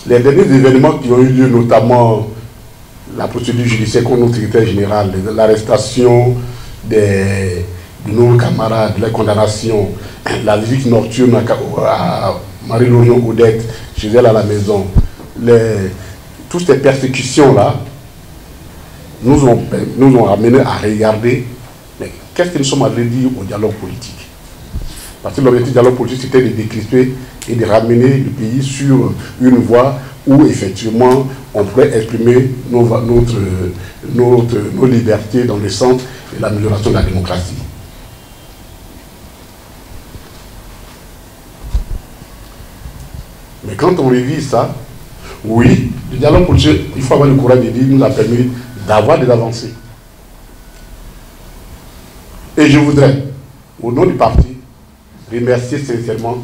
Les derniers événements qui ont eu lieu, notamment la procédure judiciaire contre notre secrétaire général, l'arrestation de nos camarades, les condamnations, la visite nocturne à Marie-Laurion Odette, chez elle à la maison, toutes ces persécutions-là nous ont amené à regarder qu'est-ce que nous sommes allés dire au dialogue politique. Parce que l'objectif du dialogue politique, c'était de décrisper et de ramener le pays sur une voie où effectivement on pourrait exprimer nos libertés dans le sens de l'amélioration de la démocratie. Mais quand on révise ça, oui, le dialogue politique, il faut avoir le courage de dire, nous a permis d'avoir des avancées. Et je voudrais, au nom du parti, remercier sincèrement,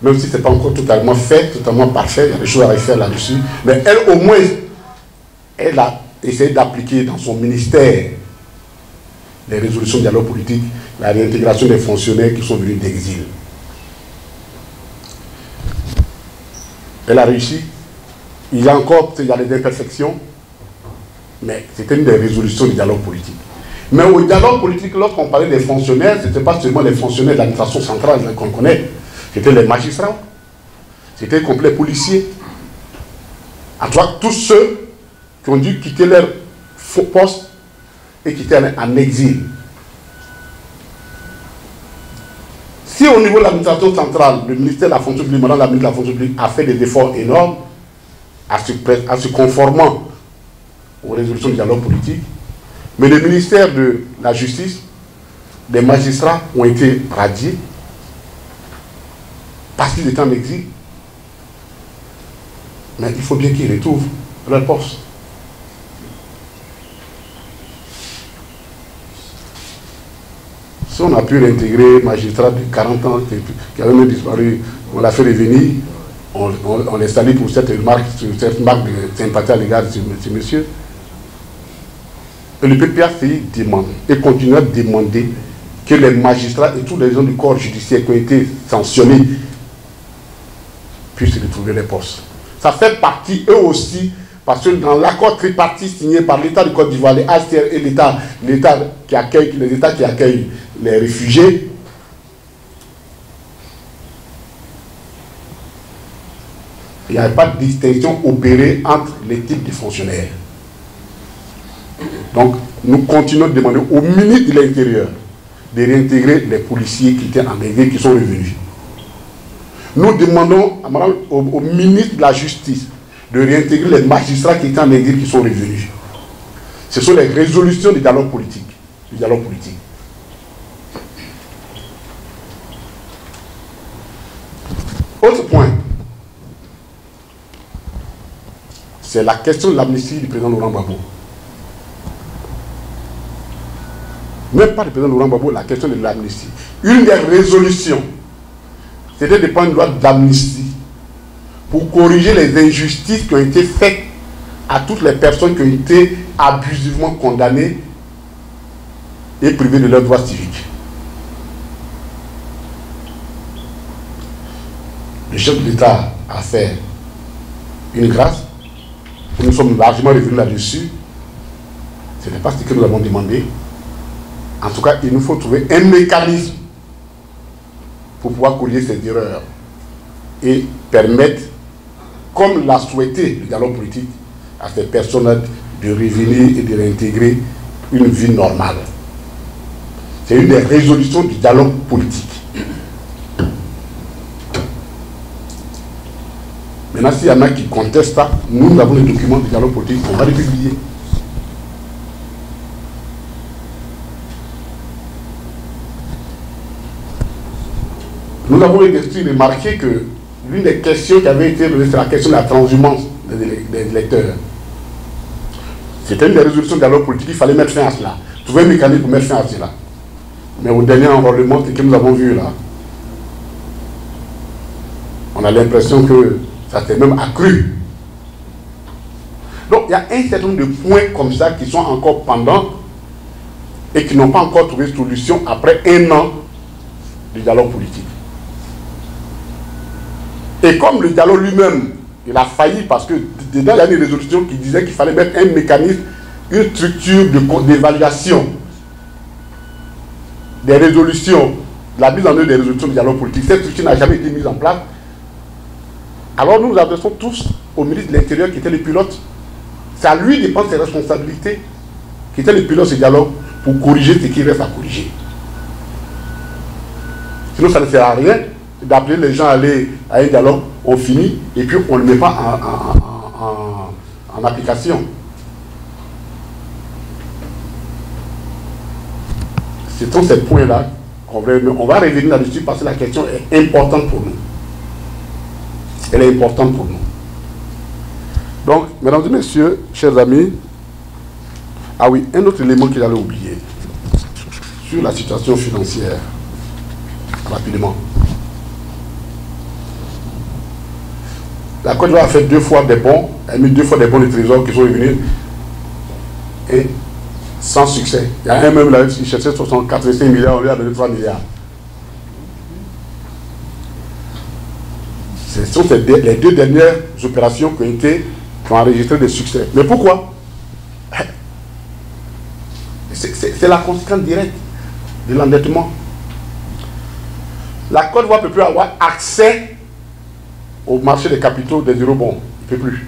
même si ce n'est pas encore totalement fait, totalement parfait, il y a des choses à refaire là-dessus, mais elle, au moins, elle a essayé d'appliquer dans son ministère les résolutions de dialogue politique, la réintégration des fonctionnaires qui sont venus d'exil. Elle a réussi. Il y a encore des imperfections, mais c'était une des résolutions du dialogue politique. Mais au dialogue politique, lorsqu'on parlait des fonctionnaires, ce n'était pas seulement les fonctionnaires de l'administration centrale qu'on connaît, c'était les magistrats, c'était les complets policiers. En tout cas, tous ceux qui ont dû quitter leur poste et qui étaient en exil. Si au niveau de l'administration centrale, le ministère de la fonction publique, madame la ministre de la fonction publique, a fait des efforts énormes à se conformant aux résolutions du dialogue politique, mais le ministère de la Justice, les magistrats ont été radiés parce qu'ils étaient en exil. Mais il faut bien qu'ils retrouvent leur poste. Si on a pu réintégrer un magistrat de 40 ans qui avait même disparu, on l'a fait revenir, on les salue pour cette marque de sympathie à l'égard de ce monsieur. Et le PPACI demande et continue à demander que les magistrats et tous les gens du corps judiciaire qui ont été sanctionnés puissent retrouver les postes. Ça fait partie, eux aussi, parce que dans l'accord tripartite signé par l'État du Côte d'Ivoire, les HCR et les États qui accueillent les réfugiés, il n'y a pas de distinction opérée entre les types de fonctionnaires. Donc, nous continuons de demander au ministre de l'Intérieur de réintégrer les policiers qui étaient en exil, qui sont revenus. Nous demandons au ministre de la Justice de réintégrer les magistrats qui étaient en exil, qui sont revenus. Ce sont les résolutions du dialogue politique. Autre point, c'est la question de l'amnistie du président Laurent Gbagbo. Même pas du président Laurent Gbagbo, la question de l'amnistie. Une des résolutions, c'était de prendre une loi d'amnistie pour corriger les injustices qui ont été faites à toutes les personnes qui ont été abusivement condamnées et privées de leurs droits civiques. Le chef de l'État a fait une grâce. Nous sommes largement revenus là-dessus. Ce n'est pas ce que nous avons demandé. En tout cas, il nous faut trouver un mécanisme pour pouvoir corriger ces erreurs et permettre, comme l'a souhaité le dialogue politique, à ces personnes de revenir et de réintégrer une vie normale. C'est une des résolutions du dialogue politique. Maintenant, s'il y en a qui contestent ça, nous avons les documents du dialogue politique, on va les publier. Nous avons aussi remarqué que l'une des questions qui avait été relevée, c'est la question de la transhumance des électeurs. C'était une des résolutions du dialogue politique, il fallait mettre fin à cela. Trouver un mécanisme pour mettre fin à cela. Mais au dernier enrôlement, ce que nous avons vu là, on a l'impression que ça s'est même accru. Donc il y a un certain nombre de points comme ça qui sont encore pendants et qui n'ont pas encore trouvé solution après un an du dialogue politique. Et comme le dialogue lui-même il a failli parce que dedans, il y a une résolution qui disait qu'il fallait mettre un mécanisme, une structure d'évaluation des résolutions, la mise en œuvre des résolutions du dialogue politique. Cette structure n'a jamais été mise en place. Alors nous nous adressons tous au ministre de l'Intérieur qui était le pilote. C'est à lui de prendre ses responsabilités, qui était le pilote de ce dialogue, pour corriger ce qui reste à corriger. Sinon, ça ne sert à rien d'appeler les gens à aller à un dialogue, on finit, et puis on ne le met pas en application. Ce sont ces points-là qu'on va revenir là-dessus parce que la question est importante pour nous. Elle est importante pour nous. Donc, mesdames et messieurs, chers amis, ah oui, un autre élément que j'allais oublier, sur la situation financière, rapidement. La Côte d'Ivoire a fait 2 fois des bons, elle a mis 2 fois des bons de trésor qui sont revenus, et sans succès. Il y a un même là qui cherchait 85 milliards, on lui a donné 3 milliards. Ce sont les 2 dernières opérations qui ont enregistré des succès. Mais pourquoi? C'est la conséquence directe de l'endettement. La Côte d'Ivoire ne peut plus avoir accès au marché des capitaux des eurobonds. Il ne peut plus.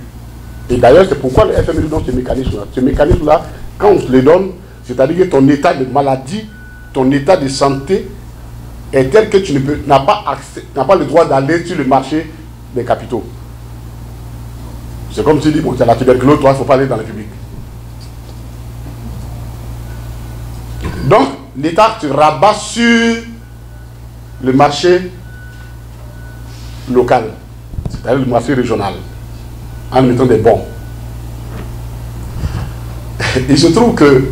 Et d'ailleurs, c'est pourquoi le FMI nous donne ce mécanisme-là. Ce mécanisme-là, quand on se le donne, c'est-à-dire que ton état de maladie, ton état de santé est tel que tu n'as pas le droit d'aller sur le marché des capitaux. C'est comme si tu dis, bon, tu as la tuberculose, toi, il ne faut pas aller dans le public. Donc, l'État se rabat sur le marché local, c'est-à-dire le marché régional, en mettant des bons. Il se trouve que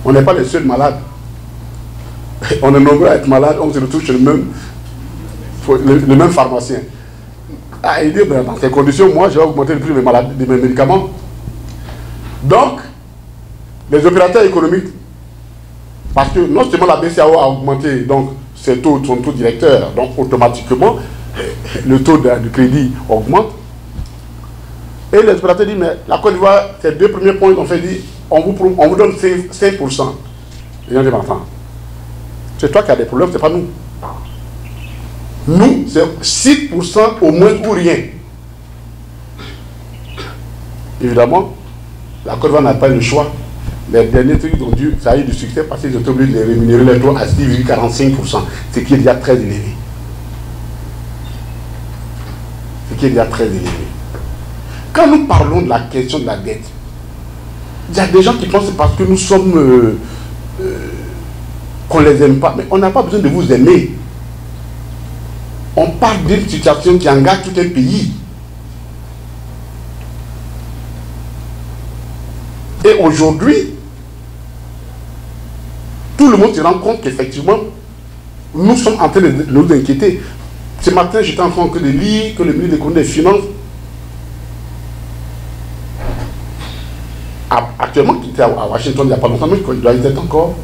on n'est pas les seuls malades. On est nombreux à être malades, on se retrouve chez le même pharmacien. Ah, il dit, ben, dans ces conditions, moi, j'ai augmenté le prix de mes médicaments. Donc, les opérateurs économiques, parce que non seulement la BCAO a augmenté donc, son taux directeur, donc automatiquement, le taux du crédit augmente. Et les opérateurs disent, mais la Côte d'Ivoire, ces 2 premiers points, on fait dit, on vous donne 5%. Les gens disent, attends, c'est toi qui as des problèmes, c'est pas nous. Nous, c'est 6% au moins ou rien. Évidemment, la Côte d'Ivoire n'a pas eu le choix. Les derniers trucs ont dû, ça a eu du succès parce qu'ils ont été obligés de les rémunérer les taux à 6,45%, ce qui est déjà très élevé. Ce qui est déjà très élevé. Quand nous parlons de la question de la dette, il y a des gens qui pensent que c'est parce que nous sommes qu'on ne les aime pas, mais on n'a pas besoin de vous aimer. On parle d'une situation qui engage tout un pays. Et aujourd'hui, tout le monde se rend compte qu'effectivement, nous sommes en train de nous inquiéter. Ce matin, j'étais en train de lire que le ministre de l'économie et des Finances, actuellement, qui était à Washington il n'y a pas longtemps, mais il doit y être encore,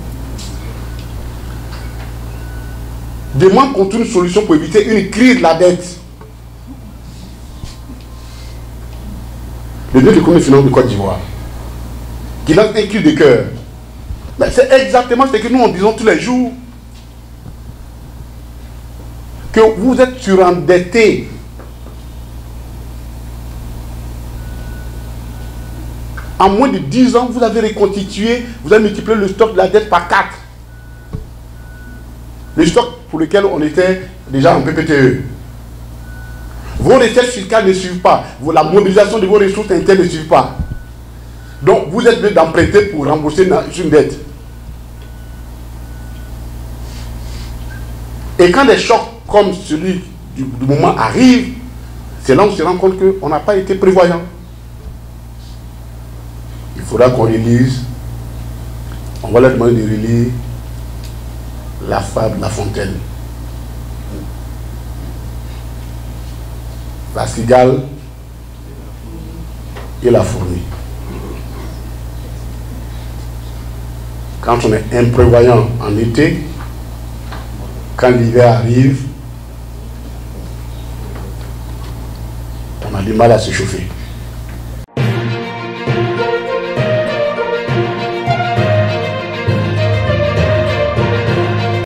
demande qu'on trouve une solution pour éviter une crise de la dette. Le ministre de l'économie et des Finances de Côte d'Ivoire, qui lance un cri de cœur. Mais c'est exactement ce que nous en disons tous les jours. Que vous êtes surendetté. En moins de 10 ans, vous avez reconstitué, vous avez multiplié le stock de la dette par 4. Le stock pour lequel on était déjà en PPTE. Vos recettes fiscales ne suivent pas. La mobilisation de vos ressources internes ne suivent pas. Donc, vous êtes obligé d'emprunter pour rembourser une dette. Et quand des chocs comme celui du moment arrivent, c'est là où on se rend compte qu'on n'a pas été prévoyant. Il faudra qu'on relise, on va leur demander de relire la fable de La Fontaine. La cigale et la fourmi. Quand on est imprévoyant en été, quand l'hiver arrive, du mal à se chauffer.